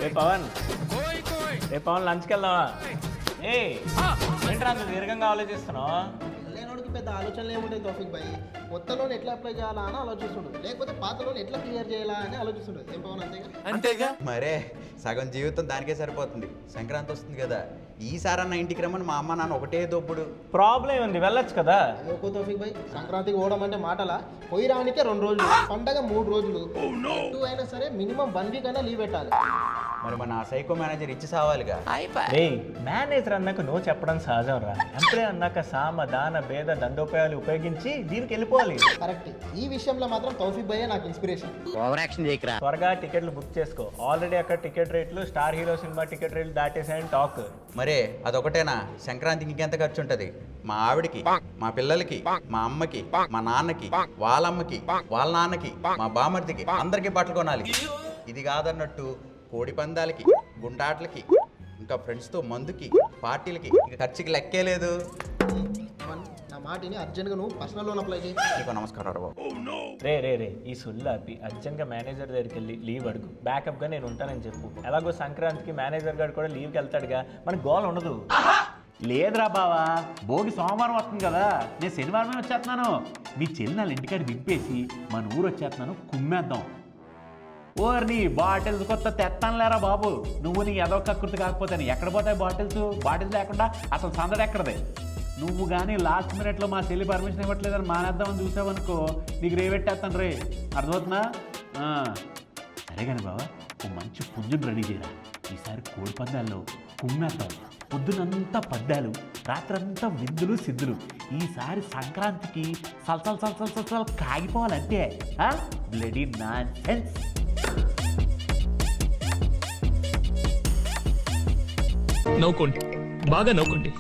ఏ పవన్ లంచ్కి వెళ్దామా? ఏంట్రా అంత దీర్ఘంగా ఆలోచిస్తున్నావు? లేనోడికి పెద్ద ఆలోచనలు ఏముంటాయి తౌఫిక్ భాయ్. కొత్త లోన్ ఎట్లా అప్లై చేయాలా అని ఆలోచిస్తుండదు, లేకపోతే పాత లోన్ ఎట్లా క్లియర్ చేయాలా అని ఆలోచిస్తుండదు. ఏం పవన్ అంతేగా? మరే సగం జీవితం దానికే సరిపోతుంది. సంక్రాంతి వస్తుంది కదా, ఈసారన్న ఇంటికి రమ్మని మా అమ్మ నాన్న ఒకటే దొబ్బుడు. ప్రాబ్లం ఉంది, వెళ్ళొచ్చు కదా. ఓకో తౌఫిక్ భాయ్, సంక్రాంతికి పోవడం అంటే మాటలా? పోయి రానికే 2 రోజులు, పండగ 3 రోజులు. ఎటు అయినా సరే మినిమం 1 వీక్ అయినా లీవ్ పెట్టాలి. మరి మన సైకో మేనేజర్ ఇచ్చి సావాలిగా. మేనేజర్ అన్నాక నువ్వు చెప్పడం సహజం రా. ఎంప్లాయ్ అన్నాక సామ దాన భేద దండోపాయాలు ఉపయోగించి దీనికి వెళ్ళిపోవాలి. కరెక్ట్. ఈ విషయంలో మాత్రం తౌఫిక్ భాయ్ నాకు ఇన్స్పిరేషన్. త్వరగా టికెట్లు బుక్ చేసుకో. ఆల్రెడీ అక్కడ టికెట్ రేట్లు స్టార్ హీరో సినిమా టికెట్ రేట్లు దాటేసాయని టాక్. మరే అదొకటేనా? సంక్రాంతికి ఇంకెంత ఖర్చు ఉంటది? మా ఆవిడికి, మా పిల్లలకి, మా అమ్మకి, మా నాన్నకి, వాళ్ళమ్మకి, వాళ్ళ నాన్నకి, మా బామర్దికి అందరికీ బట్టలు కొనాలి. ఇది కాదన్నట్టు కోడి పందాలకి, గుండాట్లకి, ఇంకా ఫ్రెండ్స్తో మందుకి, పార్టీలకి ఇక ఖర్చుకి లెక్కే లేదు. నా మాటిని అర్జెంట్గా నువ్వు పర్సనల్ లోన్ అప్లై చేయి. నీకు నమస్కారం బాబు. రే ఈ సుల్లాపి అర్జెంట్గా మేనేజర్ దగ్గరికి వెళ్ళి లీవ్ అడుగు. బ్యాకప్గా నేను ఉంటానని చెప్పు. ఎలాగో సంక్రాంతికి మేనేజర్ గారు కూడా లీవ్కి వెళ్తాడుగా, మనకు గోల్ ఉండదు. లేదురా బావా, భోగి సోమవారం వస్తుంది కదా, నేను శనివారమే వచ్చేస్తున్నాను. మీ చెల్లి ఇంటికాడ దింపేసి మన ఊరు వచ్చేస్తున్నాను, కుమ్మేద్దాం. ఓర్ని బాటిల్స్ కొత్త తెత్తానులేరా బాబు. నువ్వు నీ ఏదో కకృతి కాకపోతే ఎక్కడ పోతాయి బాటిల్స్ లేకుండా అసలు సందడి ఎక్కడదే. నువ్వు కానీ లాస్ట్ మినిట్లో మా చెల్లి పర్మిషన్ ఇవ్వట్లేదని మానేద్దామని చూసావనుకో, నీకు రేవెట్టేస్తాను రే. అర్థమవుతుందా? సరే కానీ బావా, ఓ మంచి పుంజుని రెడీ చేయరా. ఈసారి కోడి పందాల్లో కుమ్మేద్దాం. పొద్దునంతా పడ్డాలు, రాత్రంతా విందులు సిద్ధులు. ఈసారి సంక్రాంతికి సల్సల్ కాగిపోవాలంటే బ్లడీ నాన్సెన్స్. నవ్వుకోండి, బాగా నవ్వుకోండి.